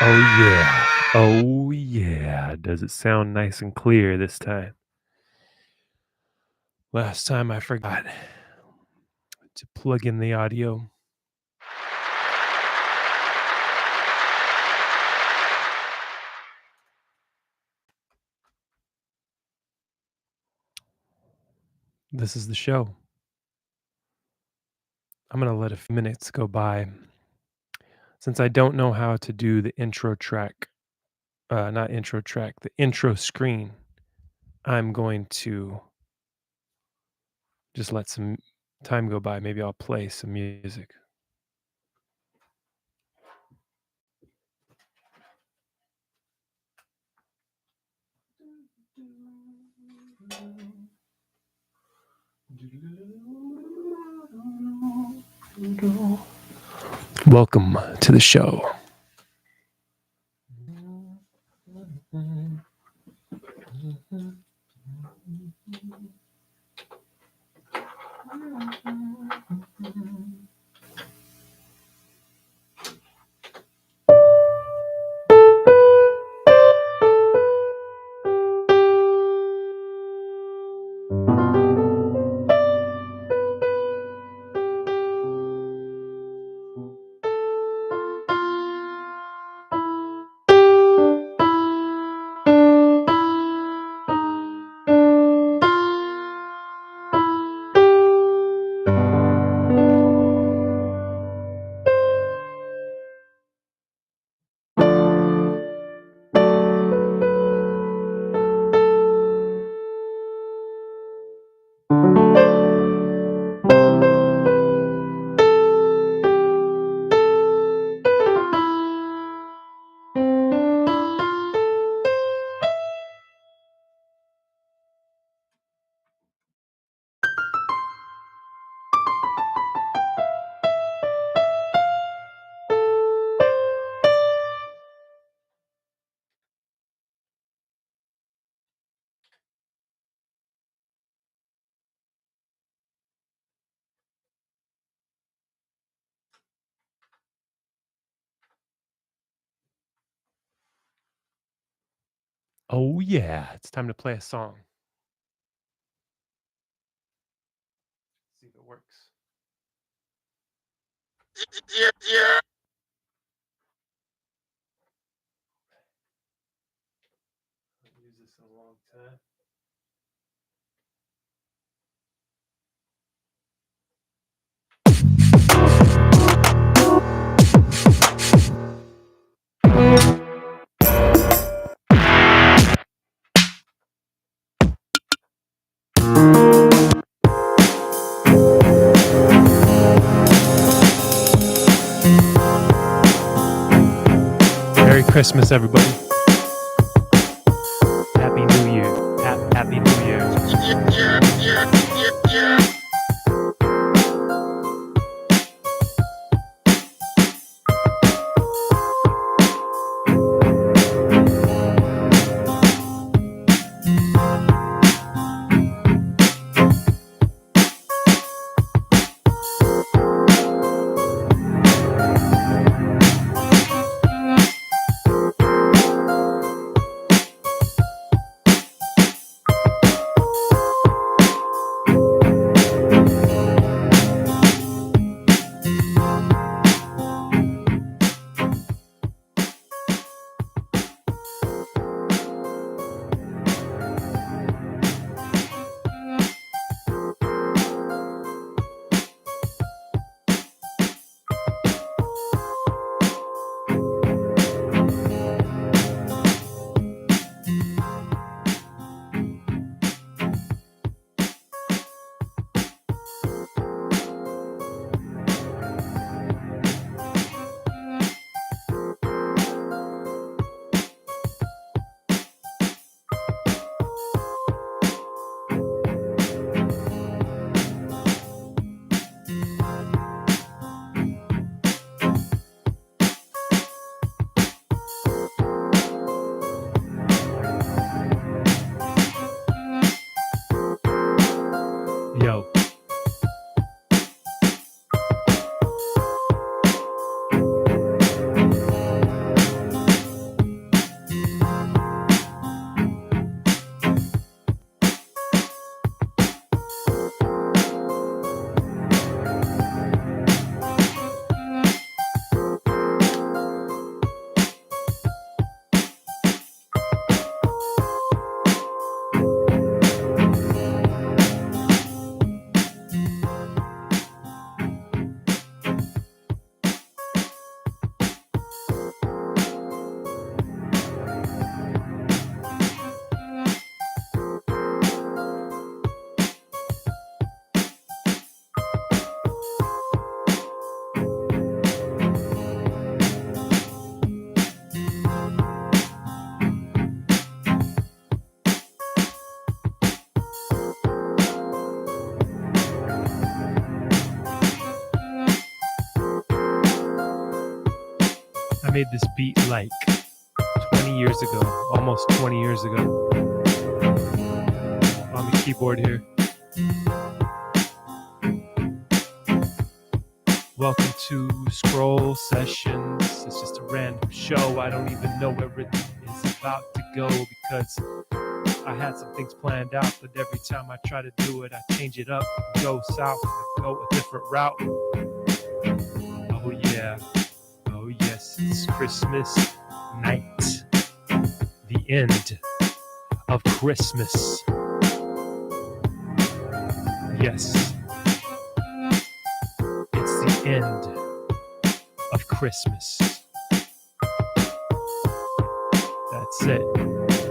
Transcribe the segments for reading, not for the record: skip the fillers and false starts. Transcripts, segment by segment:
Oh yeah. Oh yeah. Does it sound nice and clear this time? Last time I forgot to plug in the audio. This is the show. I'm going to let a few minutes go by since I don't know how to do the intro track, not intro track, the intro screen. I'm going to just let some time go by. Maybe I'll play some music. Welcome to the show. Oh yeah, it's time to play a song. See if it works. I haven't used this in a long time. Merry Christmas, everybody. Happy New Year. Happy New Year. made this beat like 20 years ago, almost 20 years ago, on the keyboard here. Welcome to Scroll Sessions. It's just a random show. I don't even know where it is about to go because I had some things planned out, but every time I try to do it, I change it up, go south, go a different route. Oh yeah, oh yes, it's Christmas night, the end of Christmas. Yes, it's the end of Christmas. That's it.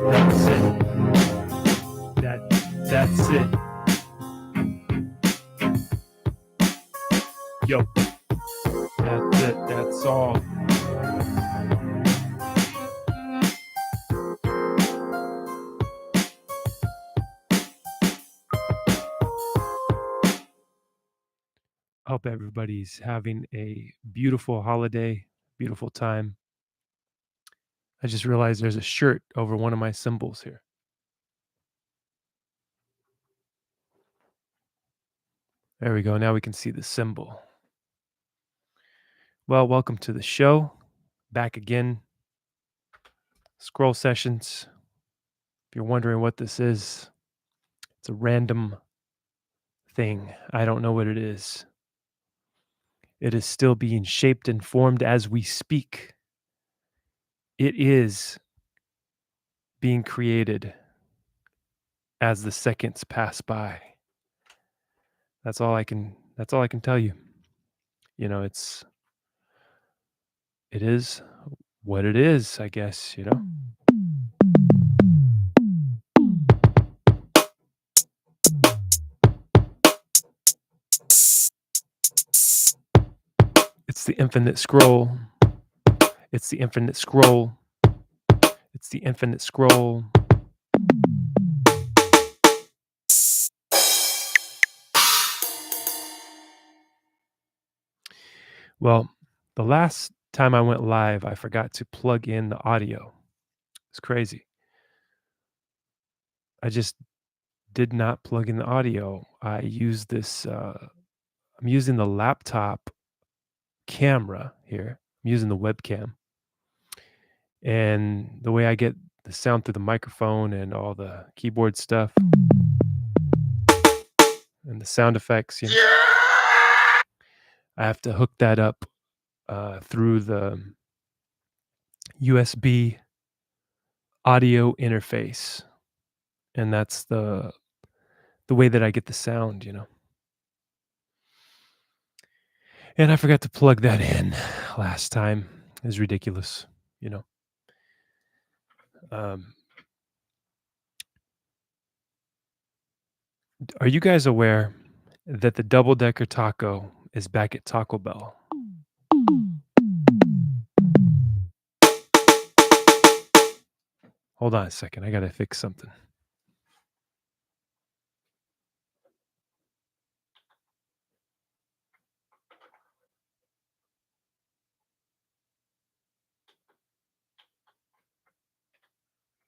That's it. That's it. Yo, that's it. That's all. Hope everybody's having a beautiful holiday, beautiful time. I just realized there's a shirt over one of my symbols here. There we go. Now we can see the symbol. Well, welcome to the show. Back again. Scroll Sessions. If you're wondering what this is, it's a random thing. I don't know what it is. It is still being shaped and formed as we speak. It is being created as the seconds pass by. That's all I can tell you. You know, it is what it is, I guess, you know. It's the infinite scroll. It's the infinite scroll. It's the infinite scroll. Well, the last time I went live, I forgot to plug in the audio. It's crazy. I just did not plug in the audio. I use this, I'm using the laptop camera here. I'm using the webcam. And the way I get the sound through the microphone and all the keyboard stuff and the sound effects, you know, I have to hook that up through the USB audio interface. And that's the way that I get the sound, you know. And I forgot to plug that in last time. It was ridiculous, you know. Are you guys aware that the double decker taco is back at Taco Bell? Hold on a second. I got to fix something.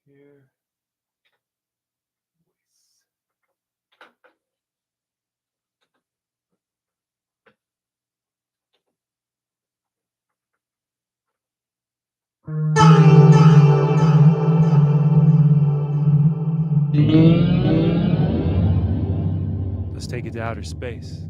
Here. Let's take it to outer space.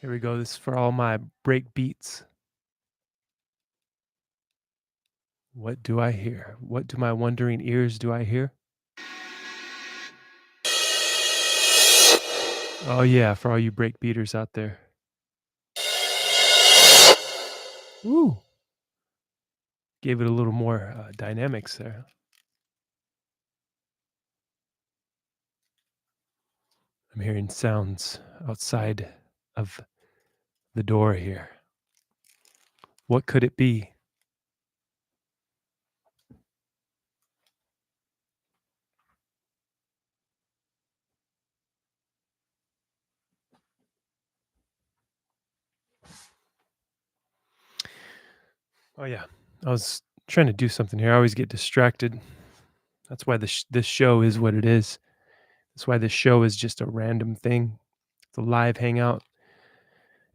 Here we go. This is for all my break beats. What do I hear? What do my wondering ears do I hear? Oh yeah, for all you break beaters out there. Ooh, gave it a little more dynamics there. I'm hearing sounds outside of the door here. What could it be? Oh yeah, I was trying to do something here. I always get distracted. That's why this show is what it is. That's why this show is just a random thing. It's a live hangout.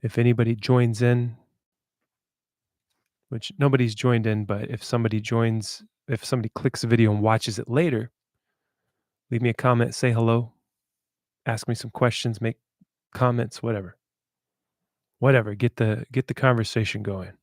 If anybody joins in, which nobody's joined in, but if somebody joins, if somebody clicks a video and watches it later, leave me a comment, say hello, ask me some questions, make comments, whatever. Whatever, get the conversation going.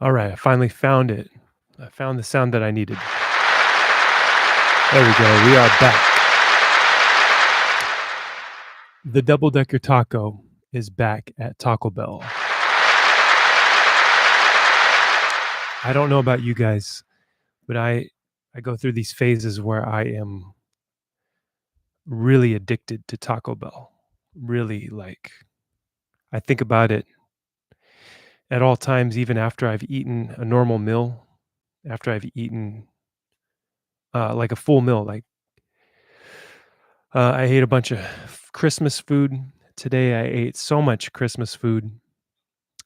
All right, I finally found it. I found the sound that I needed. There we go. We are back. The double decker taco is back at Taco Bell. I don't know about you guys, but I go through these phases where I am really addicted to Taco Bell. Really, like, I think about it at all times, even after I've eaten a normal meal, after I've eaten like a full meal. Like I ate a bunch of Christmas food today. I ate so much Christmas food,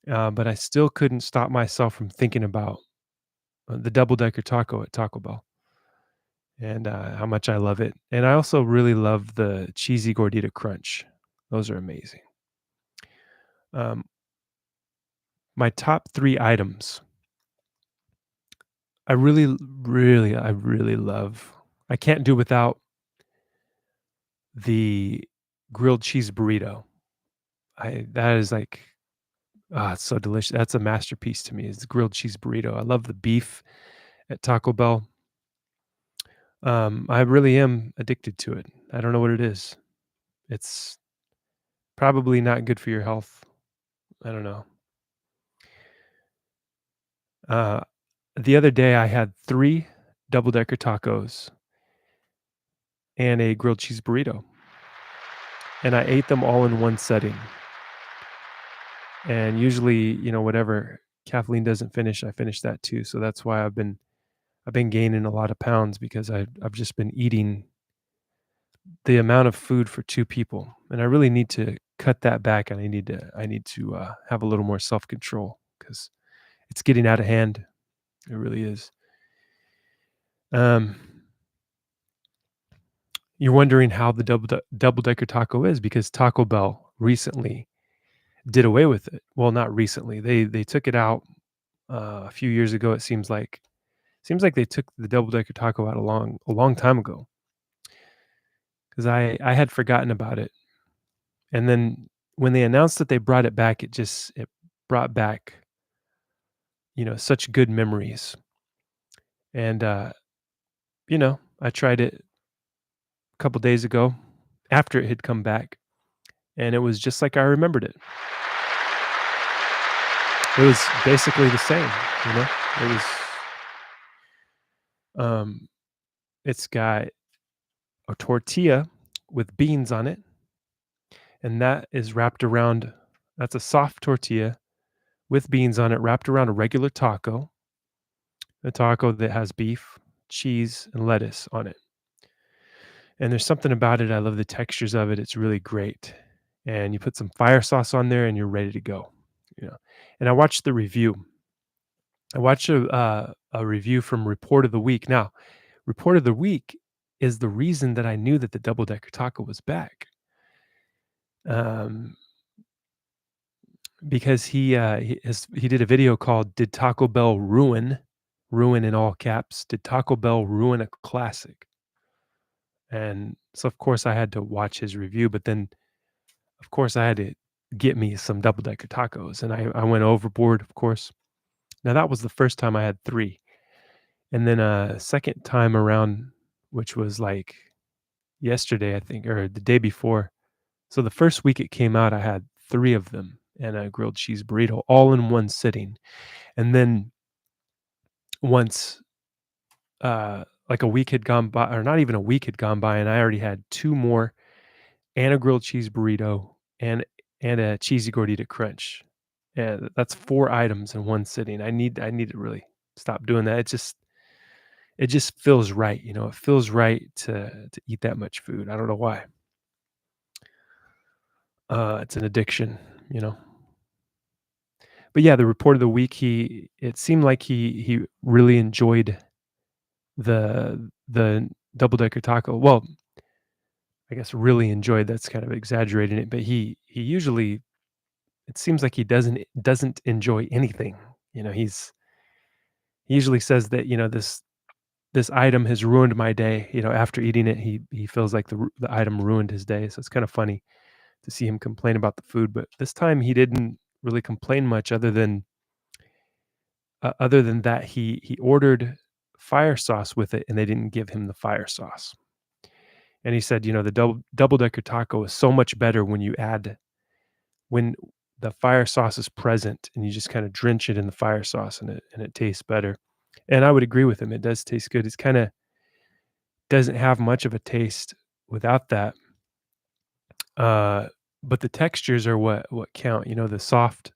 but I still couldn't stop myself from thinking about the double decker taco at Taco Bell and how much I love it. And I also really love the cheesy gordita crunch. Those are amazing. Um, my top three items. I really love. I can't do without the grilled cheese burrito. I that is like it's so delicious. That's a masterpiece to me. Is the grilled cheese burrito. I love the beef at Taco Bell. I really am addicted to it. I don't know what it is. It's probably not good for your health. I don't know. Uh, the other day I had 3 double-decker tacos and a grilled cheese burrito, and I ate them all in one setting. And usually, whatever Kathleen doesn't finish, I finish that too. So that's why I've been gaining a lot of pounds because I've just been eating the amount of food for 2 people, and I really need to cut that back, and I need to have a little more self-control because it's getting out of hand. It really is. Um, you're wondering how the double-decker taco is because Taco Bell recently did away with it. Well, not recently. They took it out, a few years ago, it seems like they took the double-decker taco out a long time ago because I had forgotten about it. And then when they announced that they brought it back, it brought back, such good memories. And I tried it a couple days ago after it had come back, and it was just like I remembered it. It was basically the same, you know? It was um it's got a tortilla with beans on it, and that's a soft tortilla with beans on it wrapped around a regular taco, a taco that has beef, cheese, and lettuce on it. And there's something about it, I love the textures of it, it's really great. And you put some fire sauce on there and you're ready to go, you know? And I watched the review. I watched a review from Report of the Week. Now, Report of the Week is the reason that I knew that the double decker taco was back, um, because he did a video called "Did Taco Bell ruin in all caps? Did Taco Bell ruin a classic?" And so, of course, I had to watch his review, but then of course, I had to get me some double-decker tacos, and I went overboard, of course. Now, that was the first time I had 3, and then a second time around, which was, like, yesterday, I think, or the day before. So the first week it came out, I had 3 of them and a grilled cheese burrito all in one sitting, and then once, like, a week had gone by, or not even a week had gone by, and I already had 2 more and a grilled cheese burrito and a cheesy gordita crunch. And that's 4 items in one sitting. I need to really stop doing that. It just feels right, it feels right to eat that much food. I don't know why. It's an addiction, you know? But yeah, the report of the week, it seemed like he really enjoyed the double decker taco. Well, I guess really enjoyed, that's kind of exaggerating it, but he usually, it seems like he doesn't enjoy anything. He usually says that, this item has ruined my day. After eating it, he feels like the item ruined his day. So it's kind of funny to see him complain about the food, but this time he didn't really complain much, other than that he ordered fire sauce with it, and they didn't give him the fire sauce. And he said, the double decker taco is so much better when the fire sauce is present, and you just kind of drench it in the fire sauce, and it tastes better. And I would agree with him. It does taste good. It's kind of doesn't have much of a taste without that. Uh, but the textures are what count. The soft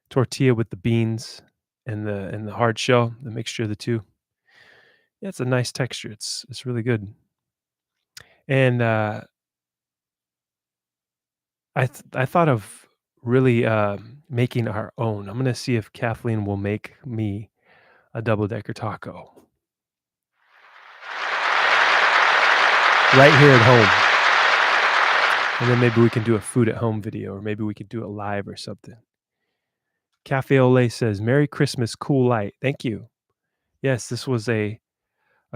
tortilla with the beans and the hard shell, the mixture of the two. Yeah, it's a nice texture. It's really good. And I thought of really making our own. I'm gonna see if Kathleen will make me a double decker taco right here at home, and then maybe we can do a food at home video, or maybe we could do it live or something. Cafe Ole says, "Merry Christmas, cool light." Thank you. Yes, this was a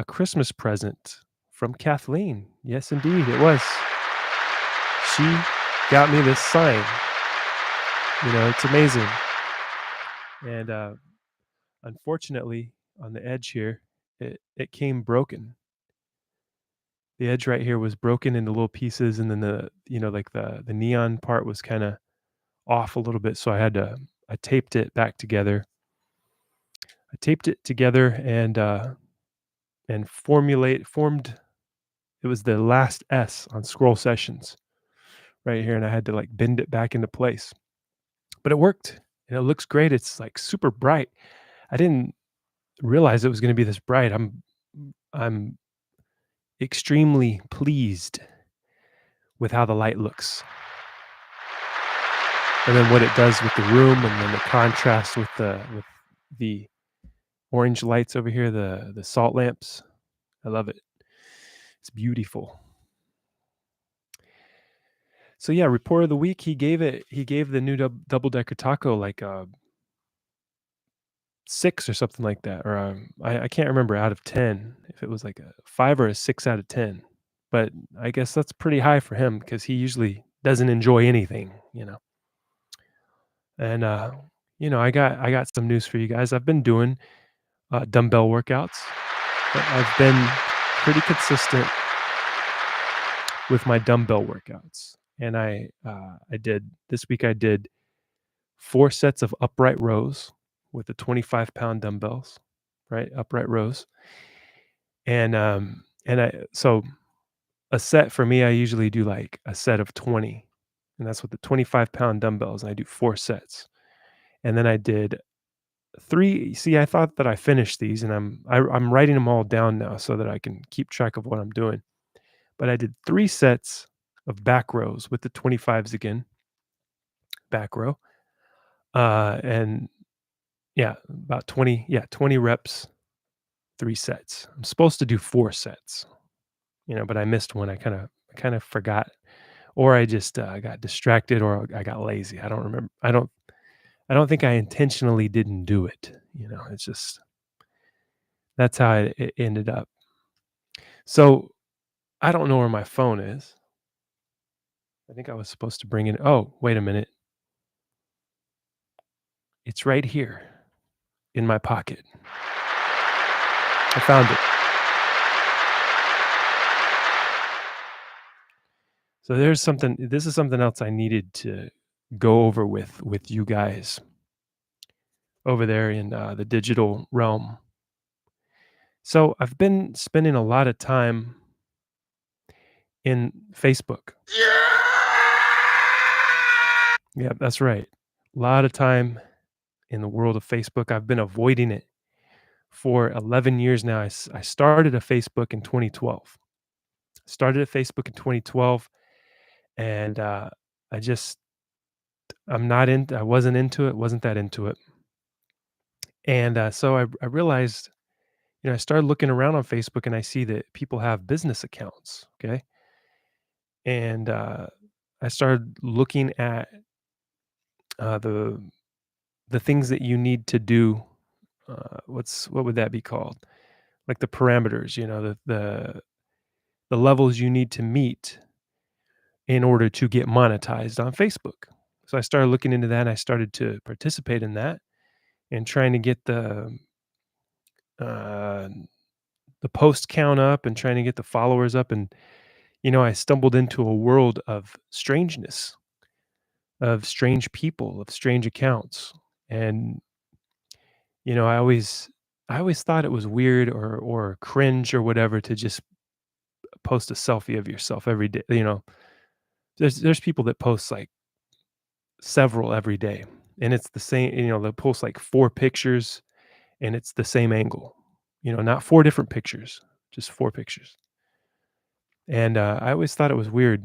Christmas present from Kathleen. Yes, indeed, it was. She got me this sign. It's amazing. And unfortunately, on the edge here, it came broken. The edge right here was broken into little pieces, and then like the neon part was kind of off a little bit, so I taped it back together. I taped it together and formed. It was the last S on scroll sessions right here, and I had to like bend it back into place. But it worked, and it looks great. It's like super bright. I didn't realize it was going to be this bright. I'm extremely pleased with how the light looks, and then what it does with the room, and then the contrast with the orange lights over here, the salt lamps. I love it. It's beautiful. So yeah, report of the week. He gave the new double decker taco like a 6 or something like that, or I can't remember out of 10 if it was like a 5 or a 6 out of 10. But I guess that's pretty high for him because he usually doesn't enjoy anything. And I got some news for you guys. I've been doing dumbbell workouts. I've been pretty consistent with my dumbbell workouts, and I did this week. I did 4 sets of upright rows with the 25-pound dumbbells, right? Upright rows, and I so a set for me, I usually do like a set of 20, and that's with the 25-pound dumbbells. And I do 4 sets, and then I did 3. See, I thought that I finished these, and I'm writing them all down now so that I can keep track of what I'm doing. But I did 3 sets of back rows with the 25s again, back row, and yeah, about 20 reps, 3 sets. I'm supposed to do 4 sets, but I missed one. I kind of forgot, or I just got distracted, or I got lazy. I don't remember. I don't think I intentionally didn't do it. It's just that's how it ended up. So I don't know where my phone is. I think I was supposed to bring it. Oh, wait a minute. It's right here in my pocket. I found it. So there's something this is something else I needed to go over with you guys over there in, the digital realm. So I've been spending a lot of time in Facebook. Yeah, that's right. A lot of time in the world of Facebook. I've been avoiding it for 11 years now. I started a Facebook in 2012. Started a Facebook in 2012, and, I just I wasn't into it, wasn't that into it. And, so I realized, I started looking around on Facebook and I see that people have business accounts, okay? And, I started looking at, the things that you need to do, what would that be called? Like the parameters, the levels you need to meet in order to get monetized on Facebook. So I started looking into that and I started to participate in that and trying to get uh, the post count up and trying to get the followers up. And, I stumbled into a world of strangeness, of strange people, of strange accounts. And, you know, I always I always thought it was weird or cringe or whatever to just post a selfie of yourself every day. There's people that post like several every day, and it's the same, they'll post like 4 pictures and it's the same angle. Not 4 different pictures, just 4 pictures. And, I always thought it was weird,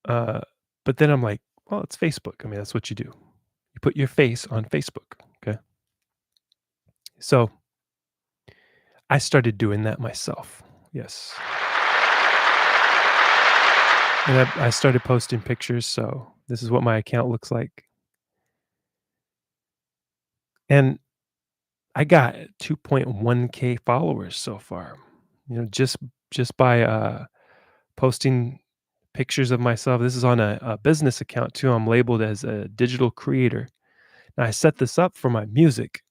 uh, but then I'm like, "Well, it's Facebook." I mean, that's what you do. You put your face on Facebook, okay? So, I started doing that myself. Yes. And I started posting pictures, so this is what my account looks like. And I got 2.1K followers so far, just by, posting pictures of myself. This is on a business account too. I'm labeled as a digital creator. Now I set this up for my music,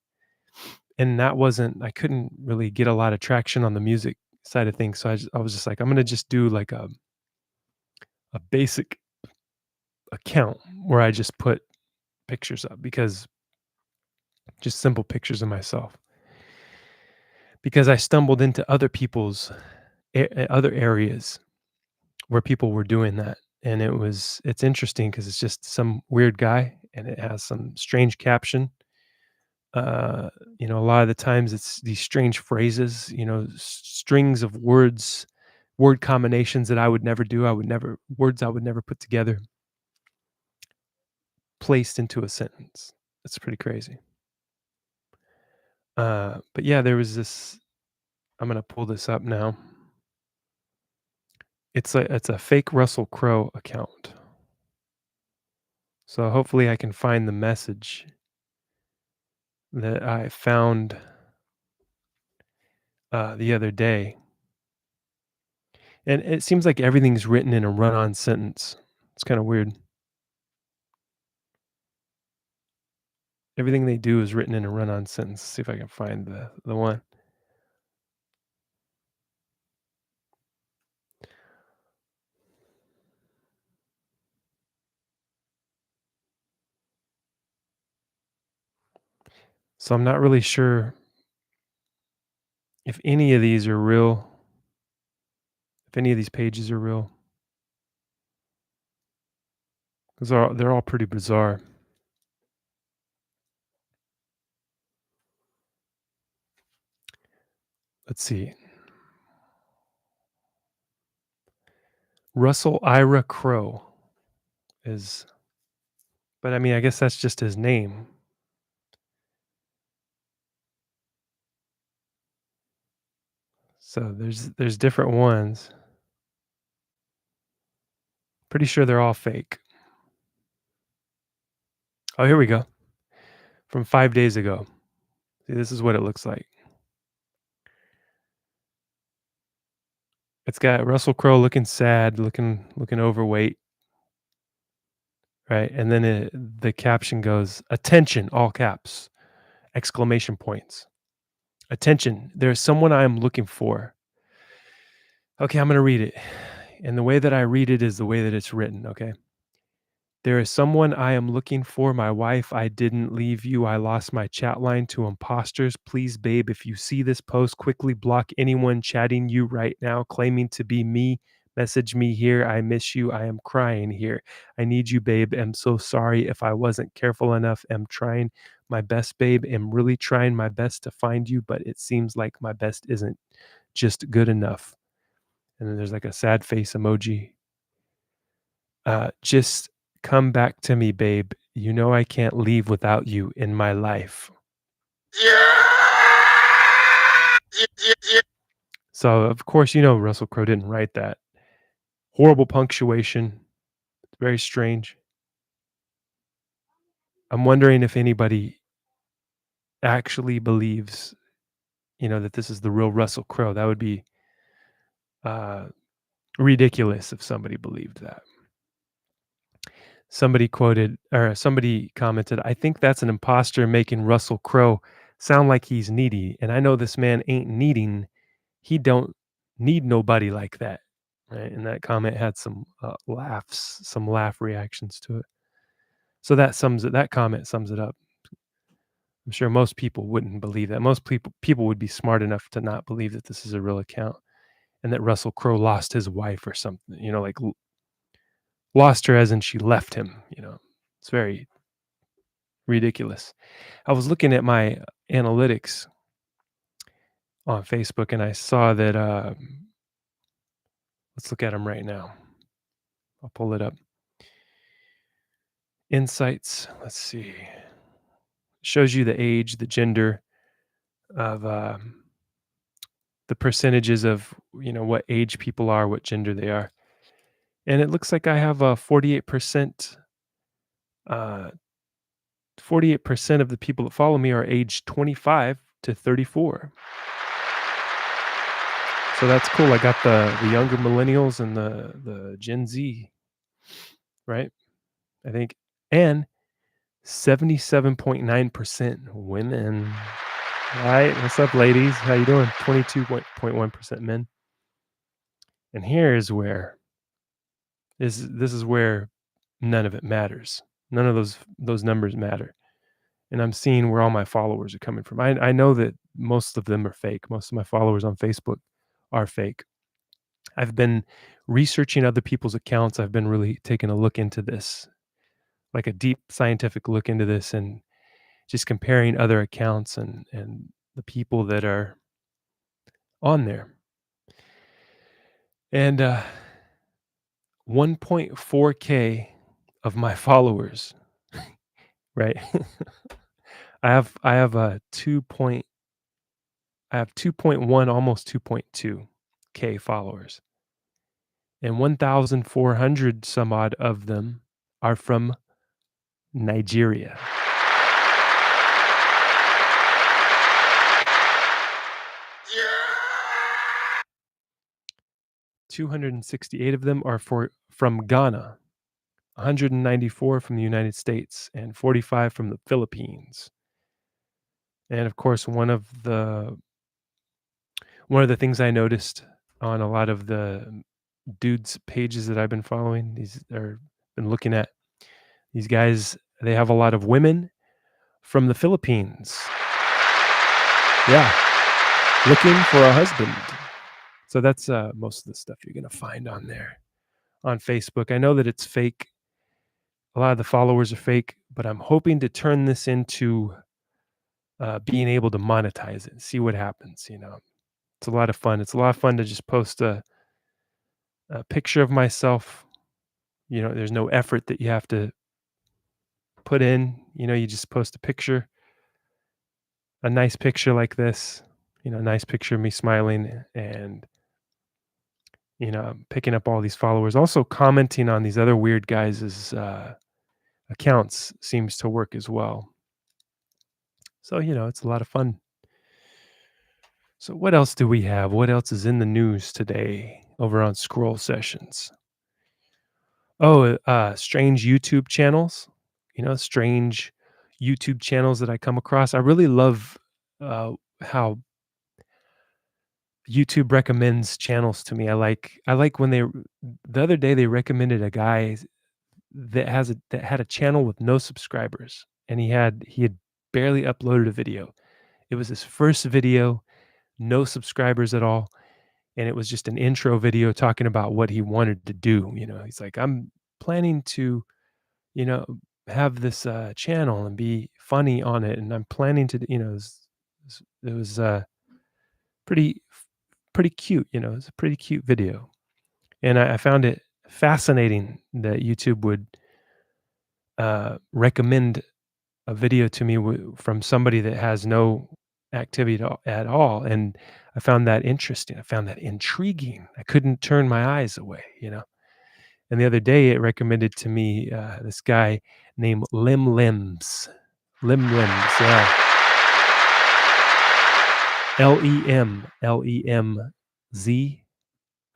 and I couldn't really get a lot of traction on the music side of things. So I was just like, I'm gonna just do like a basic account where I just put pictures up, because just simple pictures of myself. Because I stumbled into other people's other areas where people were doing that. And it's interesting because it's just some weird guy and it has some strange caption. Uh, a lot of the times it's these strange phrases, strings of words, word combinations that I would never do. Words I would never put together, placed into a sentence. It's pretty crazy. But yeah, there was this. I'm gonna pull this up now. It's a fake Russell Crowe account. So hopefully I can find the message that I found the other day. And it seems like everything's written in a run-on sentence. It's kind of weird. Everything they do is written in a run-on sentence. See if I can find the one. So I'm not really sure if any of these are real, if any of these pages are real. Because they're all pretty bizarre. Let's see. Russell Ira Crowe is, but I mean, I guess that's just his name. So there's different ones. Pretty sure they're all fake. Oh, here we go. From 5 days ago. See, this is what it looks like. It's got Russell Crowe looking sad, looking overweight, right? And then the caption goes, "Attention!" All caps, exclamation points. Attention! There's someone I am looking for. Okay, I'm gonna read it, and the way that I read it is the way that it's written. Okay. There is someone I am looking for, my wife. I didn't leave you. I lost my chat line to imposters. Please, babe, if you see this post, quickly block anyone chatting you right now, claiming to be me. Message me here. I miss you. I am crying here. I need you, babe. I'm so sorry if I wasn't careful enough. Am trying my best, babe. Am really trying my best to find you, but it seems like my best isn't just good enough. And then there's like a sad face emoji. Just come back to me, babe. You know I can't leave without you in my life. So, of course, Russell Crowe didn't write that. Horrible punctuation. Very strange. I'm wondering if anybody actually believes, that this is the real Russell Crowe. That would be uh, ridiculous if somebody believed that. Somebody commented, I think that's an imposter making Russell Crowe sound like he's needy. And I know this man ain't needing. He don't need nobody like that. Right. And that comment had some some laugh reactions to it. So that comment sums it up. I'm sure most people wouldn't believe that. Most people would be smart enough to not believe that this is a real account and that Russell Crowe lost his wife or something, like lost her as in she left him. It's very ridiculous. I was looking at my analytics on Facebook and I saw that, let's look at them right now. I'll pull it up. Insights, let's see. Shows you the age, the gender of, the percentages of, what age people are, what gender they are. And it looks like I have a 48%, uh, 48% of the people that follow me are age 25 to 34. So that's cool. I got the younger millennials and the Gen Z, right? I think, and 77.9% women. Right? What's up, ladies? How you doing? 22.1% men. And here's where this is where none of it matters. None of those numbers matter. And I'm seeing where all my followers are coming from. I know that most of them are fake. Most of my followers on Facebook are fake. I've been researching other people's accounts. I've been really taking a look into this, like a deep scientific look into this, and just comparing other accounts and the people that are on there. And 1.4K of my followers, right? I have a 2.1, almost 2.2K followers. And 1,400 some odd of them are from Nigeria. 268 of them are from Ghana, 194 from the United States, and 45 from the Philippines. And of course, one of the things I noticed on a lot of the dudes' pages that I've been following, been looking at, these guys, they have a lot of women from the Philippines. Yeah, looking for a husband. So that's most of the stuff you're gonna find on there on Facebook. I know that it's fake. A lot of the followers are fake, but I'm hoping to turn this into being able to monetize it and see what happens. It's a lot of fun. It's a lot of fun to just post a picture of myself. There's no effort that you have to put in. You just post a picture, a nice picture like this, a nice picture of me smiling and, picking up all these followers. Also commenting on these other weird guys' accounts seems to work as well. So, it's a lot of fun. So what else do we have? What else is in the news today? over on Scroll Sessions. Oh, strange YouTube channels, strange YouTube channels that I come across. I really love, uh, how YouTube recommends channels to me. I like when the other day they recommended a guy that had a channel with no subscribers, and he had barely uploaded a video. It was his first video, no subscribers at all, and it was just an intro video talking about what he wanted to do. He's like, "I'm planning to, you know, have this, channel and be funny on it, and I'm planning to," it was pretty pretty cute. It was a pretty cute video, and I found it fascinating that YouTube would, recommend a video to me from somebody that has no activity at all, and I found that interesting. I found that intriguing. I couldn't turn my eyes away. And the other day, it recommended to me, this guy named Lim Lims. Lim Lims, yeah. Lemlemz.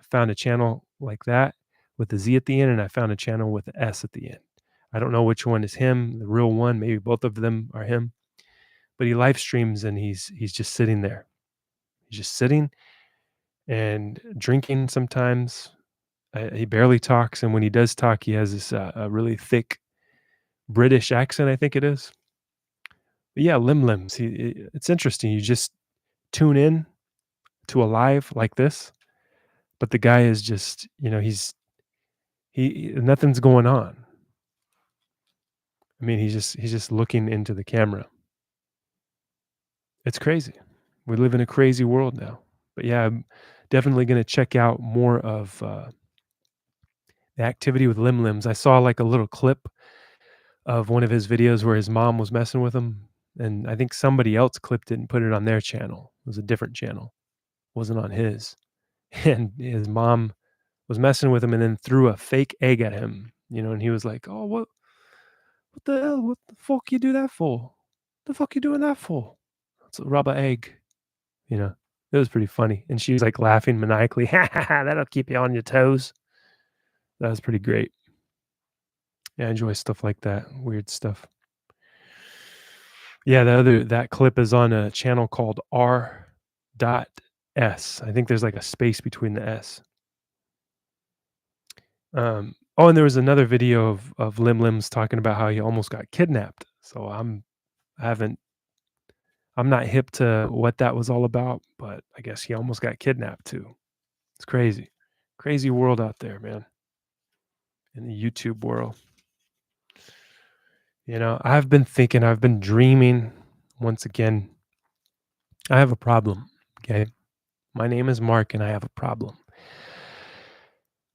I found a channel like that with a Z at the end, and I found a channel with a S at the end. I don't know which one is him, the real one. Maybe both of them are him. But he live streams and he's just sitting there. He's just sitting and drinking sometimes. He barely talks, and when he does talk, he has this, a really thick British accent, I think it is. But yeah, Lim Lims. It's interesting. You just tune in to a live like this, but the guy is just, nothing's going on. I mean, he's just looking into the camera. It's crazy. We live in a crazy world now. But yeah, I'm definitely gonna check out more of, the activity with Lim Lims. I saw, like, a little clip of one of his videos where his mom was messing with him, and I think somebody else clipped it and put it on their channel. It was a different channel, wasn't on his. And his mom was messing with him and then threw a fake egg at him, and he was like, "Oh, what the hell? What the fuck you do that for? The fuck you doing that for? It's a rubber egg." You know? It was pretty funny, and she was, like, laughing maniacally, "Ha ha ha, that'll keep you on your toes." That was pretty great. Yeah, I enjoy stuff like that, weird stuff. Yeah, that clip is on a channel called R.S. I think there's, like, a space between the S. Oh, and there was another video of Lim Lims talking about how he almost got kidnapped. So I haven't I'm not hip to what that was all about, but I guess he almost got kidnapped too. It's crazy. Crazy world out there, man, in the YouTube world. I've been dreaming once again. I have a problem, okay? My name is Mark and I have a problem.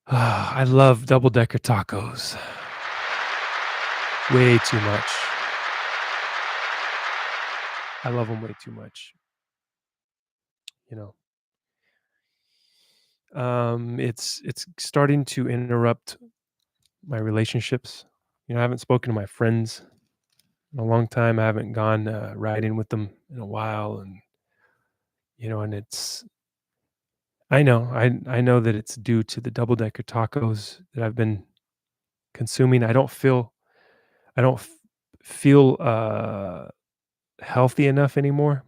I love double-decker tacos way too much. I love them way too much, you know? It's starting to interrupt my relationships. I haven't spoken to my friends in a long time. I haven't gone, riding with them in a while, and I know that it's due to the double-decker tacos that I've been consuming. I don't f feel, healthy enough anymore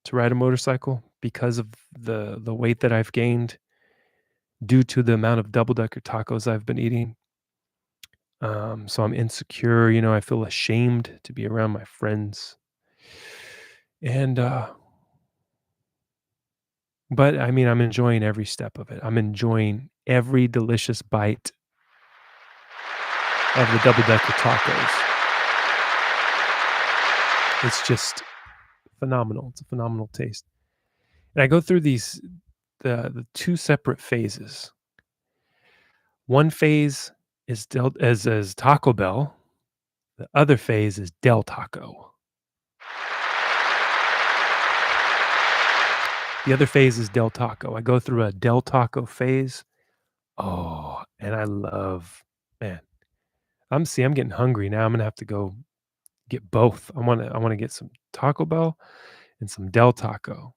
to ride a motorcycle because of the weight that I've gained due to the amount of double-decker tacos I've been eating. So I'm insecure, I feel ashamed to be around my friends. And but I mean, I'm enjoying every step of it. I'm enjoying every delicious bite of the double-decker tacos. It's just phenomenal. It's a phenomenal taste. And I go through the two separate phases. One phase is Taco Bell. The other phase is Del Taco. The other phase is Del Taco. I go through a Del Taco phase. Oh, and I love man, I'm getting hungry now. I'm gonna have to go get both. I wanna get some Taco Bell and some Del Taco.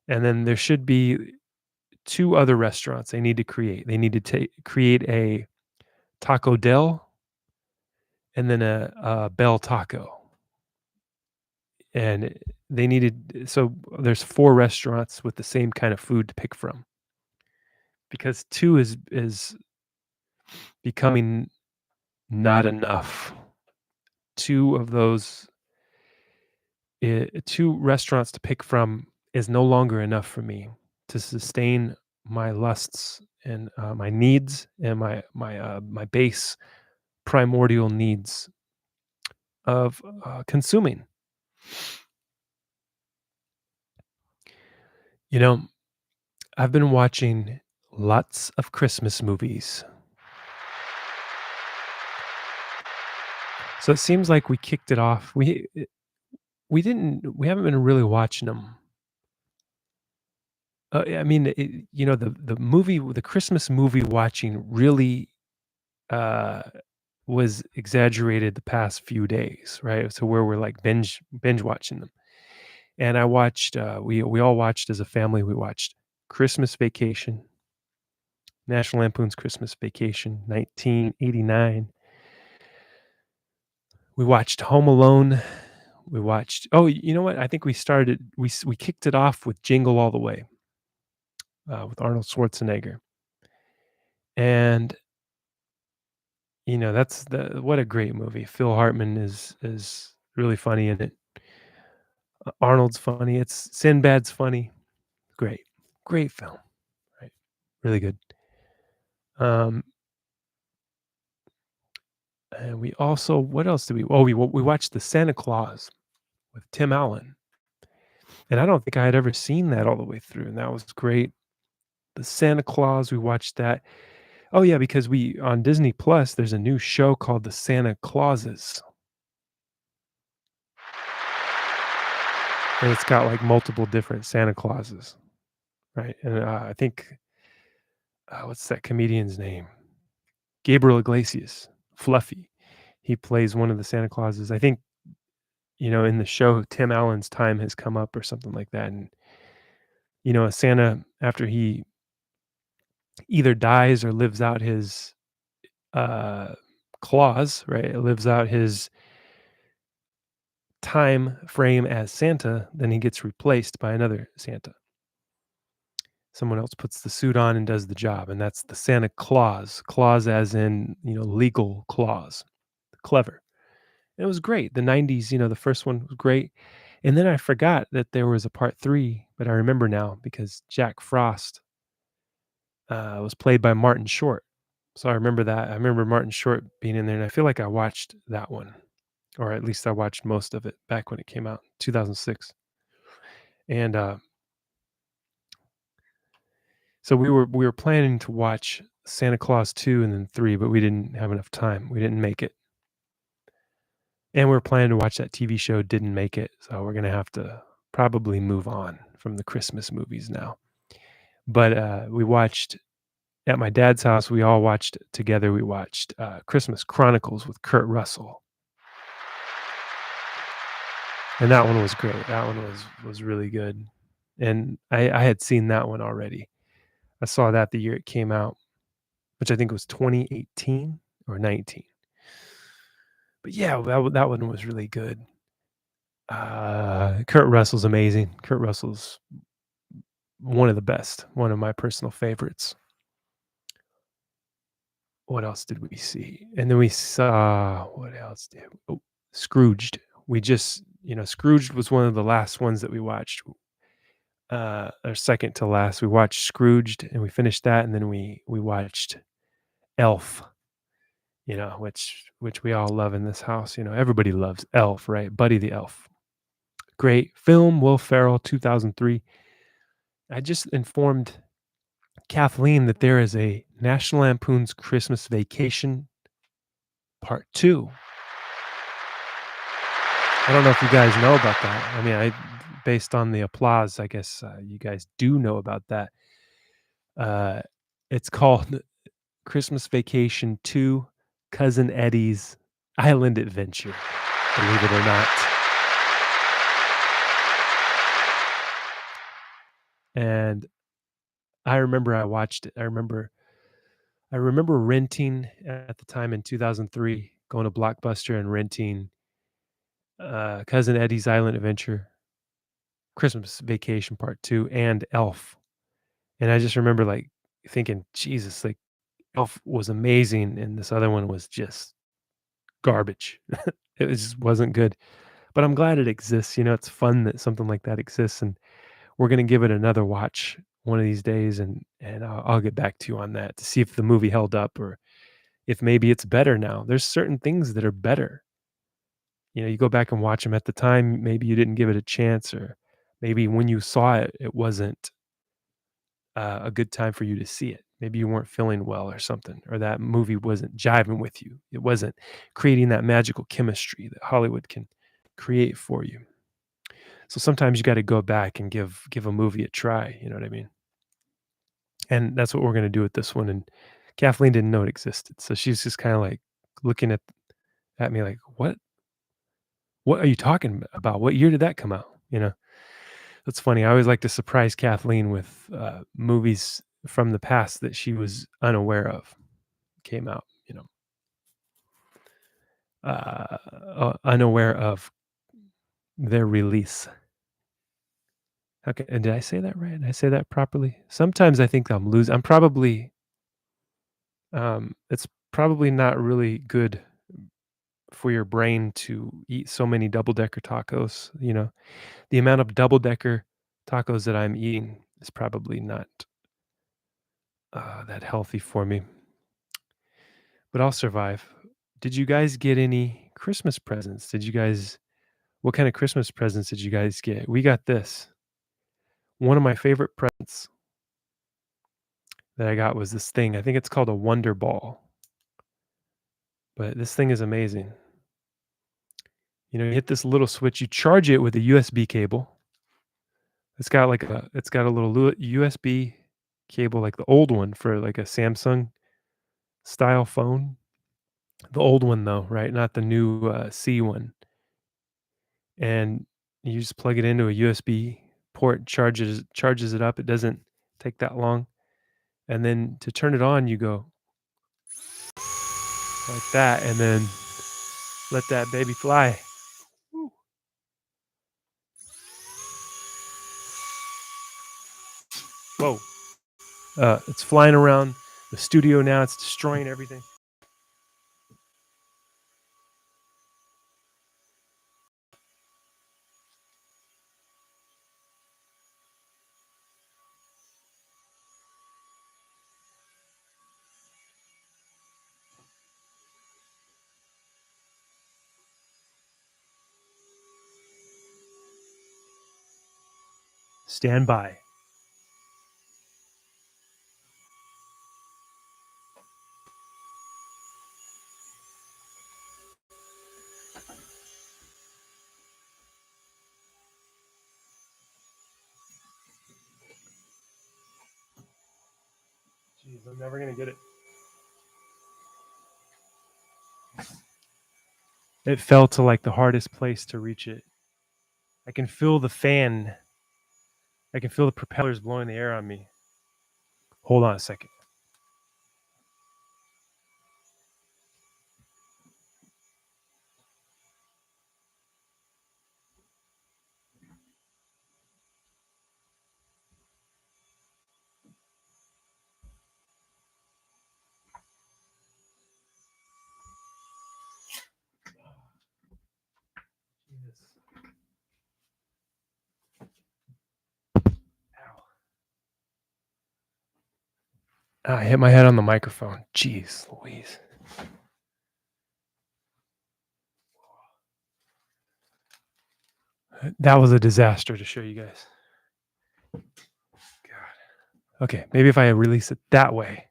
And then there should be 2 other restaurants they need to create. They need to create a Taco Del and then a Bell Taco, and they needed so there's 4 restaurants with the same kind of food to pick from because 2 is becoming not enough. 2 of those 2 restaurants to pick from is no longer enough for me to sustain my lusts and, my needs and my base primordial needs of, consuming. You know, I've been watching lots of Christmas movies. So it seems like we kicked it off. We haven't been really watching them. I mean, the Christmas movie watching really, uh, was exaggerated the past few days, right? So where we're like binge watching them. And I watched, we all watched as a family, we watched Christmas Vacation, National Lampoon's Christmas Vacation, 1989. We watched Home Alone. We watched you know what? I think we kicked it off with Jingle All the Way, with Arnold Schwarzenegger. And, that's what a great movie. Phil Hartman is really funny in it. Arnold's funny. It's Sinbad's funny. Great. Great film, right? Really good. Um, and we also what else did we we watched The Santa Claus with Tim Allen, and I don't think I had ever seen that all the way through, and that was great. The Santa Claus, we watched that. Oh, yeah, because we on Disney Plus, there's a new show called The Santa Clauses, and it's got, like, multiple different Santa Clauses, right? And, I think, what's that comedian's name? Gabriel Iglesias, Fluffy. He plays one of the Santa Clauses. I think, in the show, Tim Allen's time has come up or something like that, and, a Santa, after he either dies or lives out his, uh, clause, right? Lives out his time frame as Santa, then he gets replaced by another Santa. Someone else puts the suit on and does the job, and that's the Santa Claus. Clause as in, legal clause. Clever. It was great. The 90s, the first one was great. And then I forgot that there was a part 3, but I remember now because Jack Frost, was played by Martin Short. So I remember that. I remember Martin Short being in there, and I feel like I watched that one, or at least I watched most of it back when it came out, 2006. And, so we were planning to watch Santa Claus 2 and then 3, but we didn't have enough time. We didn't make it. And we were planning to watch that TV show, didn't make it, so we're gonna have to probably move on from the Christmas movies now. But, we watched at my dad's house, we all watched together, we watched, Christmas Chronicles with Kurt Russell, and that one was great. That one was really good, and I had seen that one already. I saw that the year it came out, which I think was 2018 or 19. But yeah, that one was really good. Kurt Russell's amazing. Kurt Russell's one of the best, one of my personal favorites. What else did we see? And then we saw what else did Scrooged. We just, Scrooged was one of the last ones that we watched. Or second to last. We watched Scrooged and we finished that, and then we watched Elf, which we all love in this house. Everybody loves Elf, right? Buddy the Elf. Great film, Will Ferrell, 2003. I just informed Kathleen that there is a National Lampoon's Christmas Vacation Part 2. I don't know if you guys know about that. I mean, based on the applause, I guess, you guys do know about that. Uh, it's called Christmas Vacation 2: Cousin Eddie's Island Adventure, believe it or not. And I remember I watched it. I remember renting at the time in 2003, going to Blockbuster and renting, Cousin Eddie's Island Adventure, Christmas Vacation Part 2, and Elf. And I just remember, like, thinking, "Jesus, like, Elf was amazing, and this other one was just garbage." Just wasn't good. But I'm glad it exists, it's fun that something like that exists, and we're gonna give it another watch one of these days, and I'll get back to you on that to see if the movie held up or if maybe it's better now. There's certain things that are better. You go back and watch them at the time, maybe you didn't give it a chance, or maybe when you saw it, it wasn't, a good time for you to see it. Maybe you weren't feeling well or something, or that movie wasn't jiving with you. It wasn't creating that magical chemistry that Hollywood can create for you. So sometimes you gotta go back and give a movie a try, you know what I mean? And that's what we're gonna do with this one, and Kathleen didn't know it existed, so she's just kinda, like, looking at me like, What are you talking about? What year did that come out?" That's funny. I always like to surprise Kathleen with, movies from the past that she was unaware of came out, unaware of their release. Okay, and did I say that right? Did I say that properly? Sometimes I think I'm probably, it's probably not really good for your brain to eat so many double-decker tacos, The amount of double-decker tacos that I'm eating is probably not, that healthy for me, but I'll survive. Did you guys get any Christmas presents? What kind of Christmas presents did you guys get? We got this. One of my favorite presents that I got was this thing. I think it's called a Wonder Ball, but this thing is amazing. You hit this little switch, you charge it with a USB cable. It's got a little USB cable like the old one for like a Samsung style phone. The old one though, right? Not the new, C one. And you just plug it into a USB port, charges it up. It doesn't take that long. And then to turn it on, you go like that, and then let that baby fly. Woo. Whoa. It's flying around the studio now. It's destroying everything. Stand by. Jeez, I'm never gonna get it. It fell to like the hardest place to reach it. I can feel the fan. I can feel the propellers blowing the air on me. Hold on a second. Jesus. Ow. I hit my head on the microphone. Jeez Louise. That was a disaster to show you guys. God. Okay, maybe if I release it that way.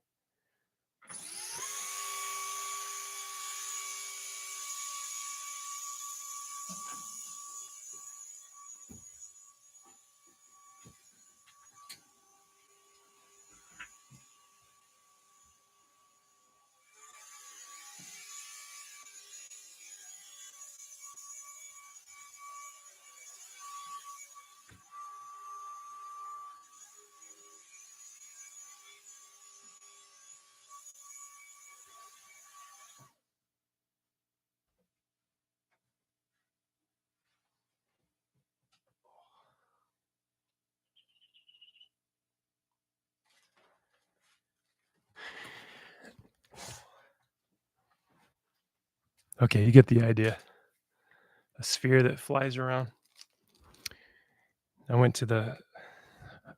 Okay, you get the idea. A sphere that flies around. I went to the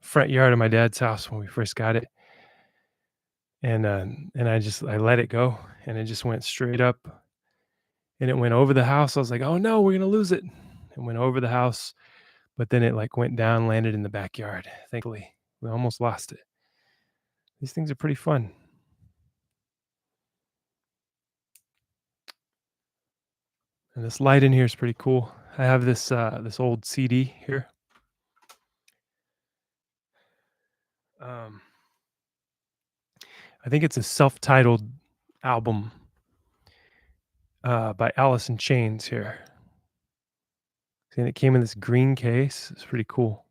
front yard of my dad's house when we first got it, and I let it go, and it just went straight up, and it went over the house. I was like, "Oh no, we're gonna lose it." It went over the house, but then it like went down, landed in the backyard. Thankfully, we almost lost it. These things are pretty fun. And this light in here is pretty cool. I have this old CD here. Um, I think it's a self-titled album by Alice in Chains here. And it came in this green case. It's pretty cool.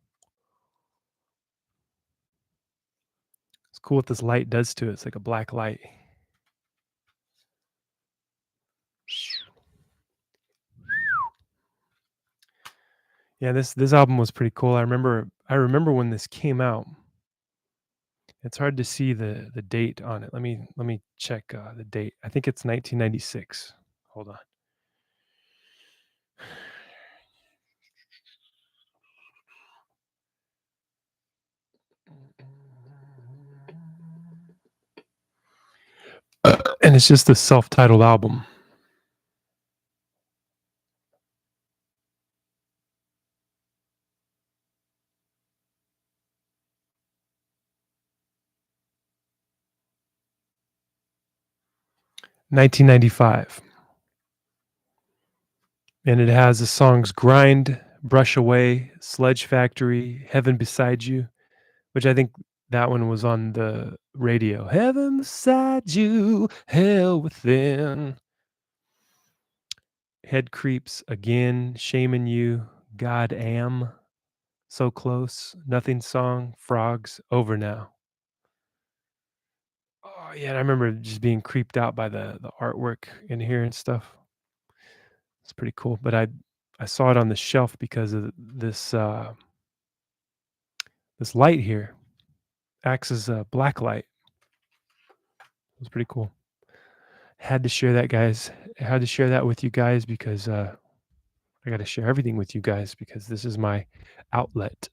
It's cool what this light does to it. It's like a black light. Yeah, this album was pretty cool. I remember when this came out. It's hard to see the date on it. Let me check the date. I think it's 1996. Hold on. And it's just a self-titled album. 1995. And it has the songs Grind, Brush Away, Sledge Factory, Heaven Beside You, which I think that one was on the radio. Heaven beside you, hell within. Head Creeps Again, Shaming You, God Am, So Close, Nothing Song, Frogs, Over Now. Oh yeah, and I remember just being creeped out by the artwork in here and stuff. It's pretty cool. But I saw it on the shelf because of this light here acts as a black light. It was pretty cool. Had to share that, guys. Had to share that with you guys because I got to share everything with you guys because this is my outlet.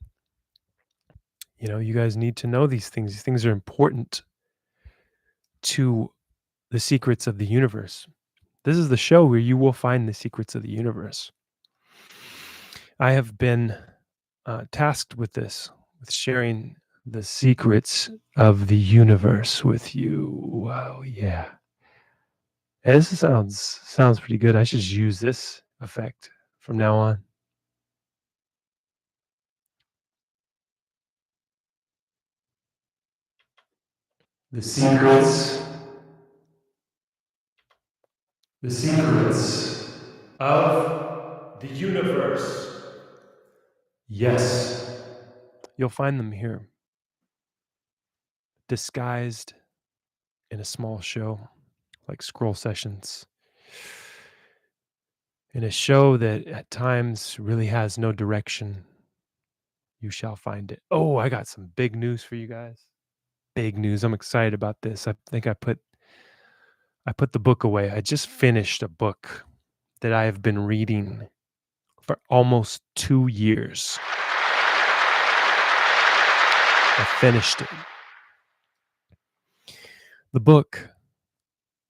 You guys need to know these things. These things are important to the secrets of the universe. This is the show where you will find the secrets of the universe. I have been tasked with this, with sharing the secrets of the universe with you. Wow, yeah. This sounds pretty good. I should use this effect from now on. The secrets, the secrets of the universe. Yes. You'll find them here, disguised in a small show like Scroll Sessions, in a show that at times really has no direction. You shall find it. Oh, I got some big news for you guys. Big news. I'm excited about this. I think I put the book away. I just finished a book that I have been reading for almost 2 years. I finished it. The book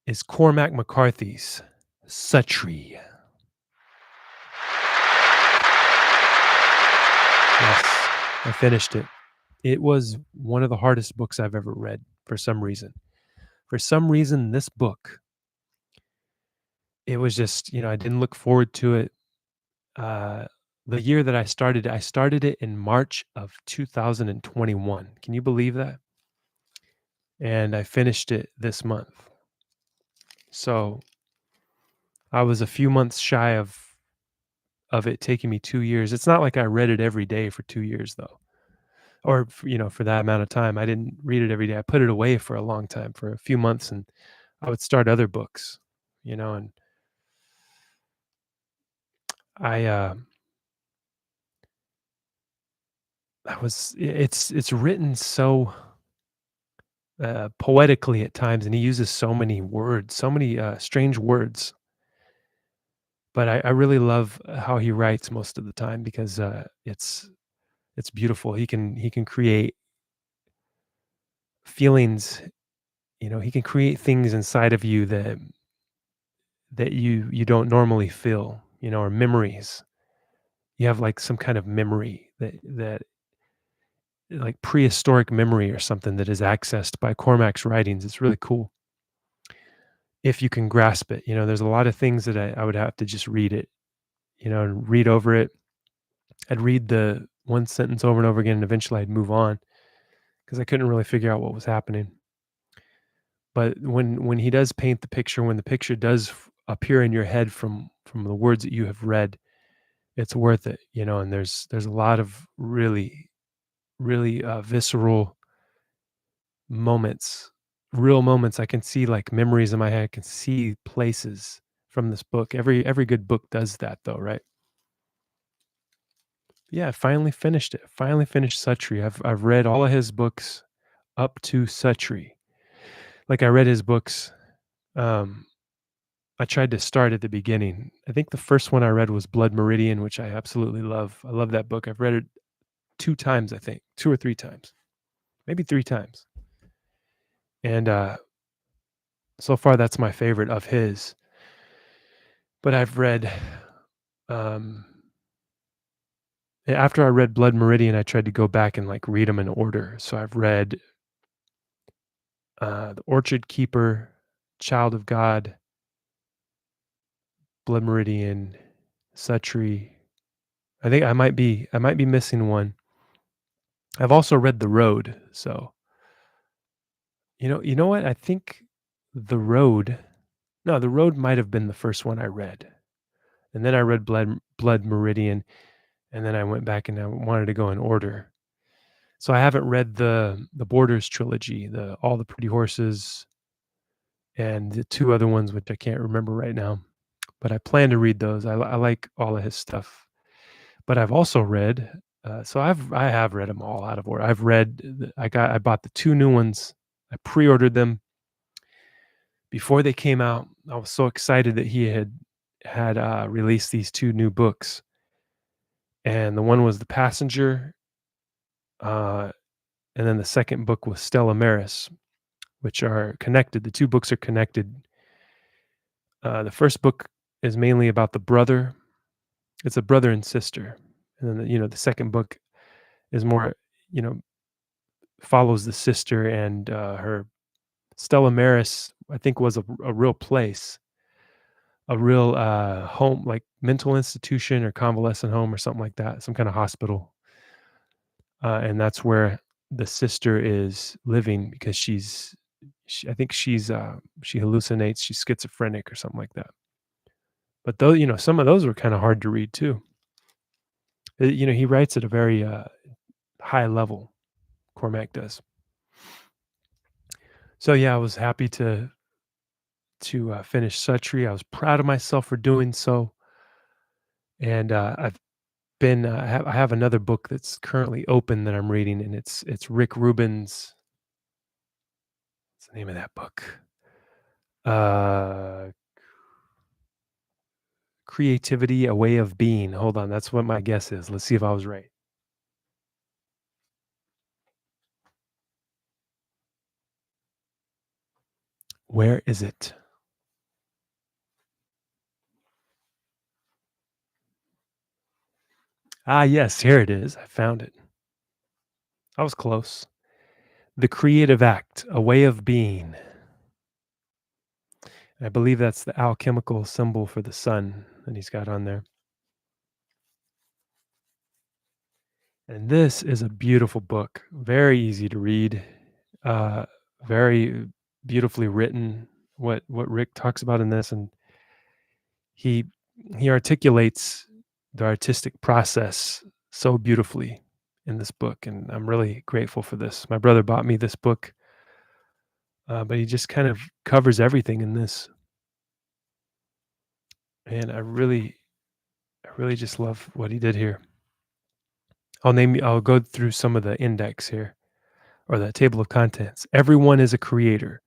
is Cormac McCarthy's Suttree. Yes, I finished it. It was one of the hardest books I've ever read for some reason. For some reason, this book, it was just, I didn't look forward to it. Uh, the year that I started it in March of 2021. Can you believe that? And I finished it this month. So I was a few months shy of it taking me 2 years. It's not like I read it every day for 2 years though. Or for that amount of time. I didn't read it every day. I put it away for a long time, for a few months, and I would start other books, and I it's written so poetically at times, and he uses so many words, so many strange words. but I really love how he writes most of the time because it's beautiful. He can create feelings. He can create things inside of you that you don't normally feel. Or memories. You have like some kind of memory that like prehistoric memory or something that is accessed by Cormac's writings. It's really cool if you can grasp it. There's a lot of things that I would have to just read it, and read over it. I'd read the one sentence over and over again, and eventually I'd move on because I couldn't really figure out what was happening. But when he does paint the picture, when the picture does appear in your head from the words that you have read, it's worth it. And there's a lot of really visceral moments, real moments. I can see like memories in my head. I can see places from this book. Every good book does that, though, right? Yeah, I finally finished it. Finally finished Suttree. I've read all of his books up to Suttree. Like I read his books. Um, I tried to start at the beginning. I think the first one I read was Blood Meridian, which I absolutely love. I love that book. I've read it two times, I think, two or three times, maybe three times. And so far, that's my favorite of his. But I've read, um, after I read Blood Meridian, I tried to go back and like read them in order. So I've read The Orchard Keeper, Child of God, Blood Meridian, Suttree. I think I might be missing one. I've also read The Road. So you know what? I think The Road. No, The Road might have been the first one I read, and then I read Blood Meridian, and then I went back and I wanted to go in order. So I haven't read the Borders trilogy, the All the Pretty Horses, and the two other ones which I can't remember right now. But I plan to read those. I like all of his stuff. But I've also read. I have read them all out of order. I've read. I bought the two new ones. I pre-ordered them before they came out. I was so excited that he had released these two new books, and the one was The Passenger, uh, and then the second book was Stella Maris, which are connected. The two books are connected. The first book is mainly about the brother. It's a brother and sister, and then the second book is more, you know follows the sister and her. Stella Maris, I think, was a real place, a real home, like mental institution or convalescent home or something like that, some kind of hospital, and that's where the sister is living because I think she hallucinates, she's schizophrenic or something like that. But though, some of those were kind of hard to read too. He writes at a very high level. Cormac does. So yeah, I was happy to finish Suttree. I was proud of myself for doing so, and I have another book that's currently open that I'm reading, and it's Rick Rubin's. What's the name of that book? Uh, Creativity, a Way of Being. Hold on, that's what my guess is. Let's see if I was right. Where is it? Ah, yes, here it is. I found it. I was close. The Creative Act, a Way of Being. I believe that's the alchemical symbol for the sun that he's got on there. And this is a beautiful book, very easy to read, uh, very beautifully written. What Rick talks about in this, and he he articulates the artistic process so beautifully in this book, and I'm really grateful for this. My brother bought me this book, but he just kind of covers everything in this, and I really just love what he did here. I'll go through some of the index here, or the table of contents. Everyone is a creator.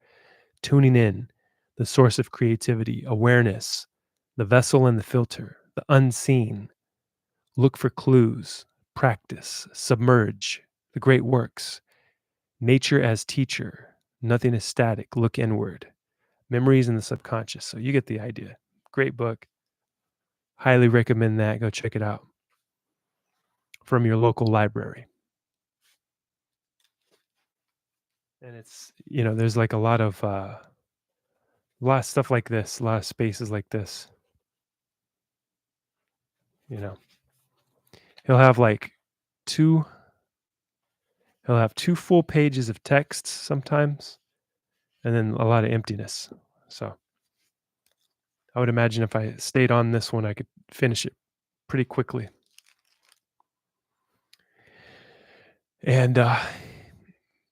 Tuning in, the source of creativity, awareness, The vessel and the filter, the unseen. Look for clues, practice, submerge, the great works. Nature as teacher. Nothing is static. Look inward. Memories in the subconscious. So you get the idea. Great book. Highly recommend that. Go check it out from your local library. And it's, there's like a lot of stuff like this, a lot of spaces like this. You know, he'll have like two, he'll have two full pages of text sometimes, and then a lot of emptiness. So I would imagine if I stayed on this one, I could finish it pretty quickly. And I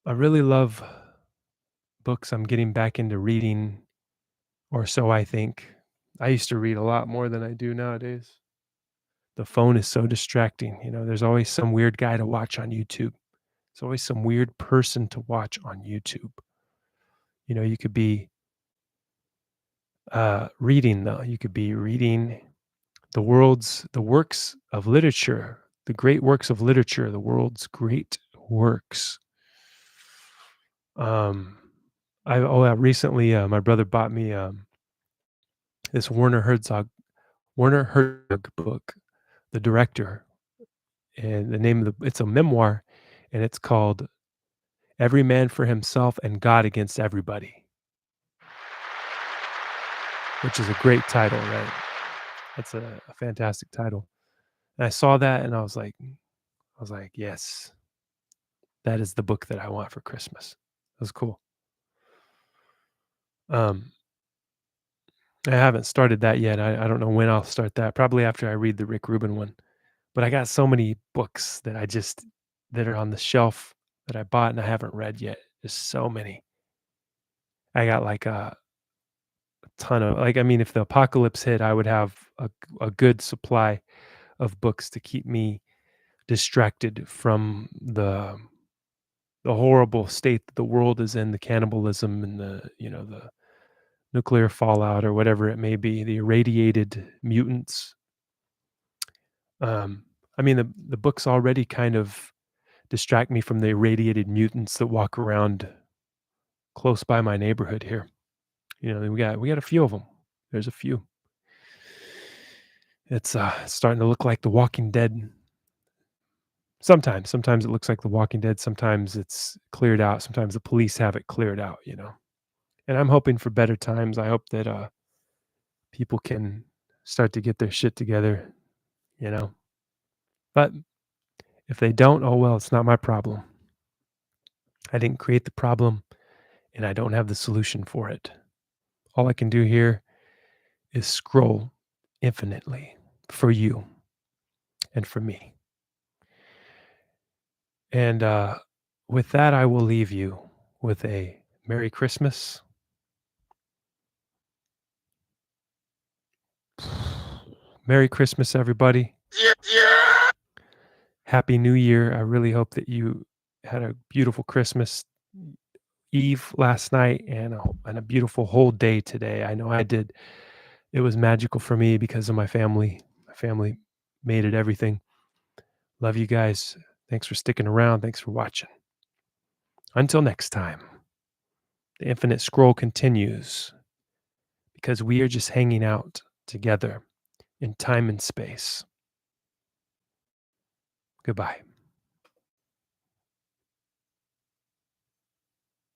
really love books. I'm getting back into reading, or so I think. I used to read a lot more than I do nowadays. The phone is so distracting. There's always some weird guy to watch on YouTube. There's always some weird person to watch on YouTube. You could be reading, though. You could be reading the works of literature, the great works of literature, the world's great works. Um, recently, my brother bought me this Werner Herzog book, the director, and the name of it's a memoir, and it's called "Every Man for Himself and God Against Everybody," which is a great title, right? That's a fantastic title. And I saw that, and I was like, yes, that is the book that I want for Christmas. It was cool. Um, I haven't started that yet. I don't know when I'll start that. Probably after I read the Rick Rubin one. But I got so many books that are on the shelf that I bought and I haven't read yet. There's so many. I got like a ton of like I mean, if the apocalypse hit, I would have a good supply of books to keep me distracted from the horrible state that the world is in, the cannibalism and the nuclear fallout or whatever it may be, the irradiated mutants. I mean, the books already kind of distract me from the irradiated mutants that walk around close by my neighborhood here. We got a few of them. There's a few. It's starting to look like The Walking Dead. Sometimes it looks like The Walking Dead. Sometimes it's cleared out. Sometimes the police have it cleared out. And I'm hoping for better times. I hope that people can start to get their shit together. You know, but if they don't, oh well, it's not my problem. I didn't create the problem, and I don't have the solution for it. All I can do here is scroll infinitely for you and for me. And with that, I will leave you with a Merry Christmas. Merry Christmas, everybody. Happy New Year. I really hope that you had a beautiful Christmas Eve last night and a beautiful whole day today. I know I did. It was magical for me because of my family. My family made it everything. Love you guys. Thanks for sticking around. Thanks for watching. Until next time, the infinite scroll continues because we are just hanging out together in time and space. Goodbye.